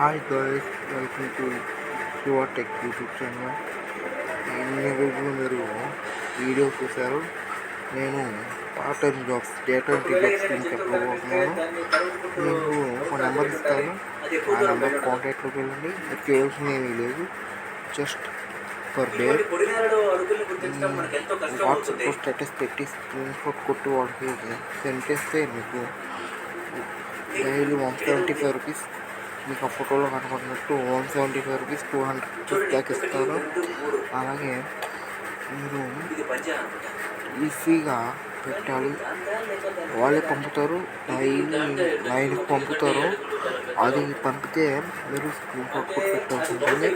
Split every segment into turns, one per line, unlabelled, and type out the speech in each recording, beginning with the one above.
Hi guys, welcome to your tech YouTube channel. ఇన్ని రోజులు మీరు వీడియో చూశారు. నేను part time jobs, data entry jobs గురించి చెప్పబోతున్నాను. మీకు ఒక నెంబర్ ఇస్తాను. ఆ నెంబర్ కాంటాక్ట్లోకి వెళ్ళండి. మీరు చేయాల్సింది ఏమీ లేదు. జస్ట్ పర్ డే వాట్సాప్లో స్టేటస్ పెట్టి స్క్రీన్ షాట్ కొట్టి వాళ్ళకి సెండ్ చేస్తే మీకు డైలీ 175 రూపీస్ మీకు ఆ ఫోటోలో కనబడినట్టు 175 రూపీస్ 200 రూపీస్ దాకా ఇస్తారు. అలాగే మీరు ఈజీగా పెట్టాలి. వాళ్ళే పంపుతారు, డైలీ 9కి పంపుతారు. అది పంపితే మీరు స్క్రీన్ షాట్ కొట్టి పెట్టాల్సి ఉంటుంది.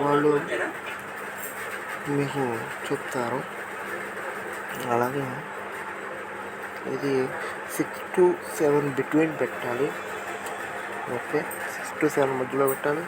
వాళ్ళు మీకు చెప్తారు. అలాగే ఇది 6 to 7 బిట్వీన్ పెట్టాలి. ఓకే, 6 to 7 మధ్యలో పెట్టాలి.